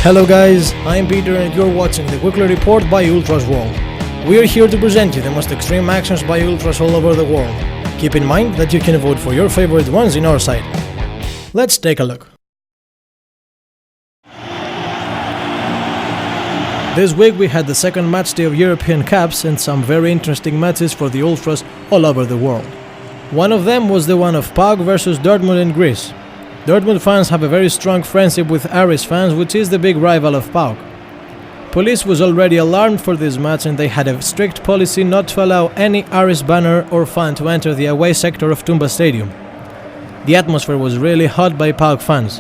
Hello guys, I'm Peter and you're watching the Weekly Report by Ultras World. We are here to present you the most extreme actions by Ultras all over the world. Keep in mind that you can vote for your favorite ones in our site. Let's take a look. This week we had the second match day of European Cups and some very interesting matches for the Ultras all over the world. One of them was the one of PAOK versus Dortmund in Greece. Dortmund fans have a very strong friendship with Aris fans, which is the big rival of PAOK. Police was already alarmed for this match and they had a strict policy not to allow any Aris banner or fan to enter the away sector of Toumba Stadium. The atmosphere was really hot by PAOK fans.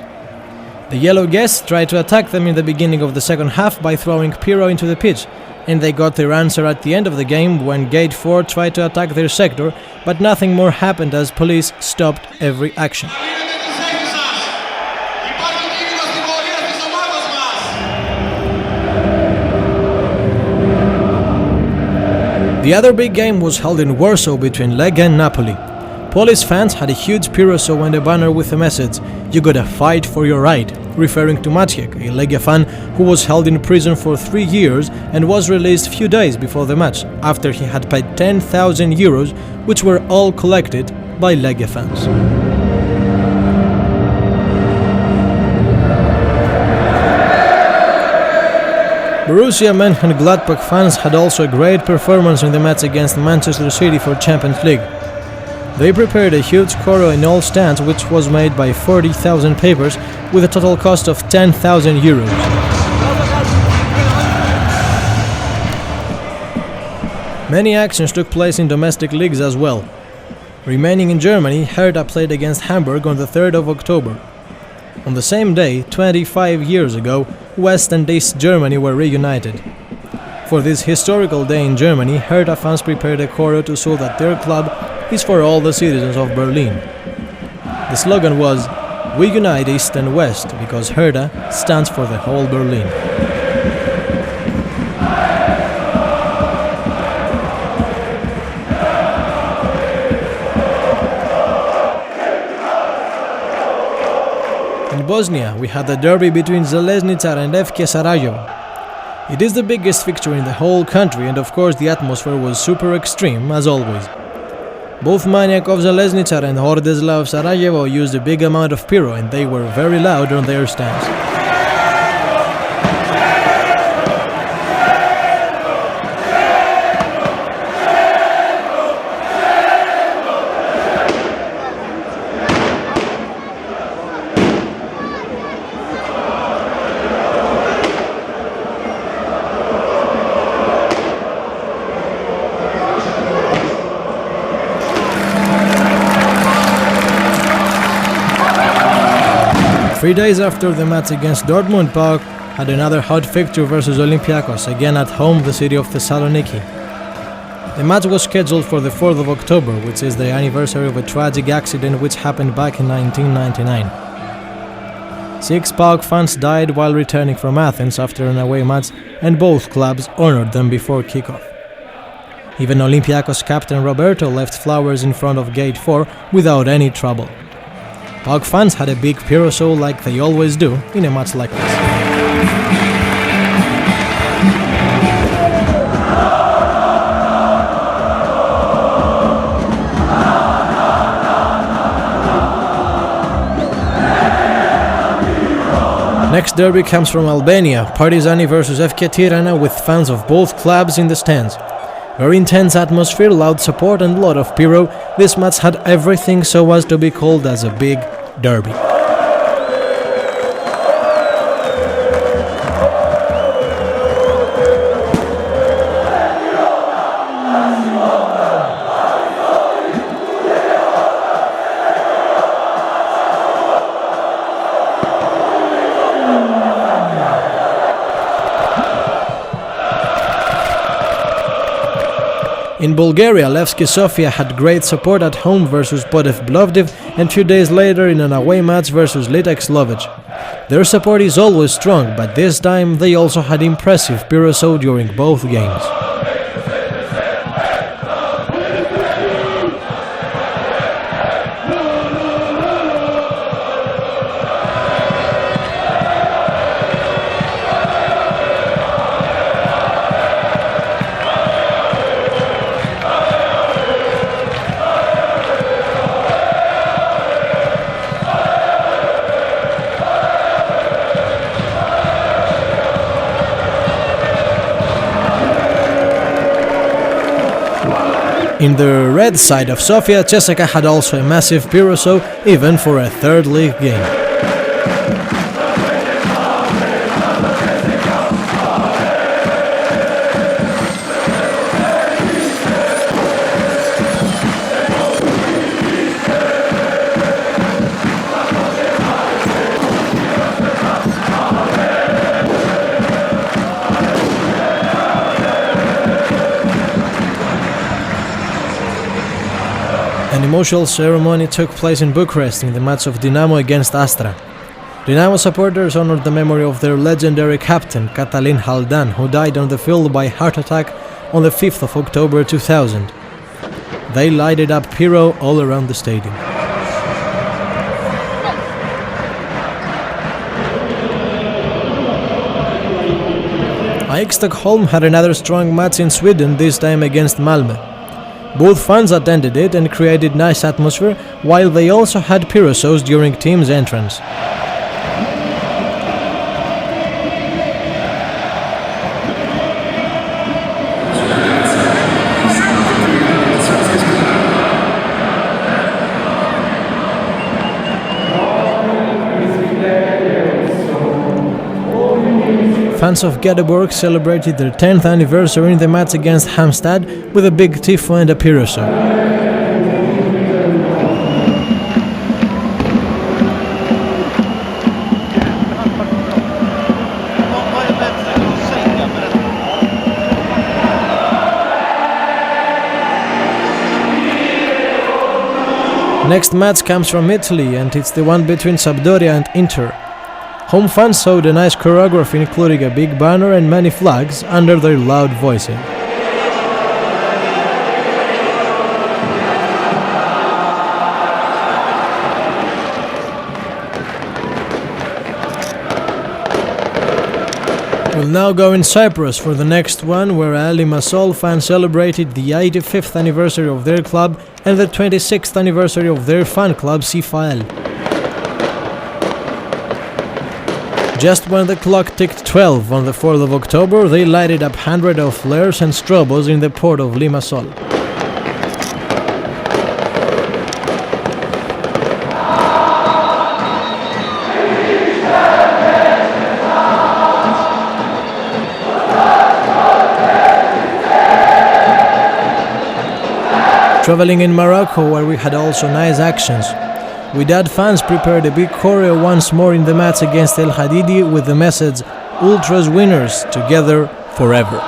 The yellow guests tried to attack them in the beginning of the second half by throwing pyro into the pitch, and they got their answer at the end of the game when Gate 4 tried to attack their sector, but nothing more happened as police stopped every action. The other big game was held in Warsaw between Leg and Napoli. Polish fans had a huge pyro show and a banner with the message, "You gotta fight for your right," referring to Maciek, a Legia fan who was held in prison for 3 years and was released few days before the match, after he had paid 10,000 euros, which were all collected by Legia fans. Borussia Mönchengladbach fans had also a great performance in the match against Manchester City for Champions League. They prepared a huge choreo in all stands, which was made by 40,000 papers with a total cost of 10,000 euros. Many actions took place in domestic leagues as well. Remaining in Germany, Hertha played against Hamburg on the 3rd of October. On the same day, 25 years ago, West and East Germany were reunited. For this historical day in Germany, Hertha fans prepared a choreo to show that their club is for all the citizens of Berlin. The slogan was, "We unite East and West, because Hertha stands for the whole Berlin." In Bosnia, we had the derby between Željezničar and FK Sarajevo. It is the biggest fixture in the whole country and of course the atmosphere was super extreme as always. Both Maniak of Željezničar and Hordezla of Sarajevo used a big amount of pyro and they were very loud on their stands. Three days after the match against Dortmund, PAOK had another hot fixture versus Olympiacos, again at home, the city of Thessaloniki. The match was scheduled for the 4th of October, which is the anniversary of a tragic accident which happened back in 1999. 6 PAOK fans died while returning from Athens after an away match, and both clubs honored them before kickoff. Even Olympiacos captain Roberto left flowers in front of Gate 4 without any trouble. PAOK fans had a big pyro show like they always do in a match like this. Next derby comes from Albania, Partizani vs FK Tirana, with fans of both clubs in the stands. Very intense atmosphere, loud support and lot of pyro. This match had everything so as to be called as a big derby. In Bulgaria, Levski Sofia had great support at home versus Podev Plovdiv and 2 days later in an away match versus Litex Lovech. Their support is always strong, but this time they also had impressive pyro show during both games. In the red side of Sofia, CSKA had also a massive pyro show, even for a third league game. An emotional ceremony took place in Bucharest in the match of Dinamo against Astra. Dinamo supporters honored the memory of their legendary captain Catalin Haldan, who died on the field by heart attack on the 5th of October 2000. They lighted up pyro all around the stadium. AIK Stockholm had another strong match in Sweden, this time against Malmö. Both fans attended it and created nice atmosphere, while they also had pyro shows during team's entrance. Fans of Göteborg celebrated their 10th anniversary in the match against Halmstad with a big tifo and a pyro show. Next match comes from Italy, and it's the one between Sampdoria and Inter. Home fans showed a nice choreography including a big banner and many flags under their loud voicing. We'll now go in Cyprus for the next one, where Al Limassol fans celebrated the 85th anniversary of their club and the 26th anniversary of their fan club CFAL. Just when the clock ticked 12 on the 4th of October, they lighted up hundreds of flares and strobos in the port of Limassol. Traveling in Morocco, where we had also nice actions. Wydad fans prepared a big choreo once more in the match against El Hadidi with the message "Ultras winners, together forever."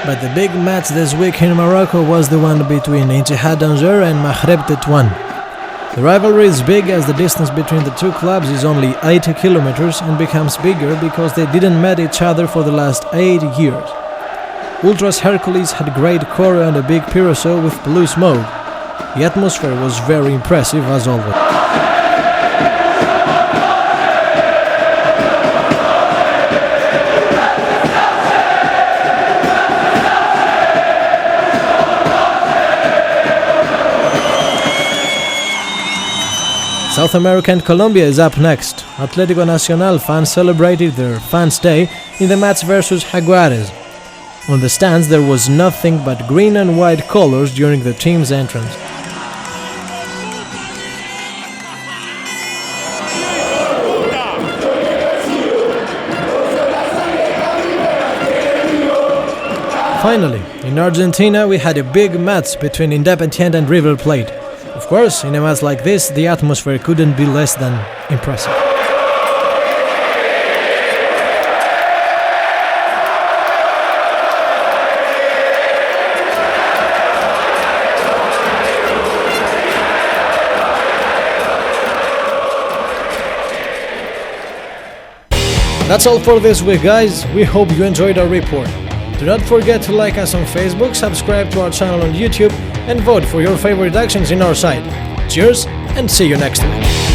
But the big match this week in Morocco was the one between Ittihad Tanger and Maghreb Tétouan. The rivalry is big, as the distance between the two clubs is only 80 kilometers and becomes bigger because they didn't met each other for the last 8 years. Ultras Hercules had great choreo and a big pyro show with blue smoke. The atmosphere was very impressive as always. South America and Colombia is up next. Atlético Nacional fans celebrated their Fans' Day in the match versus Jaguares. On the stands there was nothing but green and white colors during the team's entrance. Finally, in Argentina we had a big match between Independiente and River Plate. Of course, in a match like this, the atmosphere couldn't be less than impressive. That's all for this week, guys. We hope you enjoyed our report. Do not forget to like us on Facebook, subscribe to our channel on YouTube, and vote for your favorite actions in our site. Cheers, and see you next week.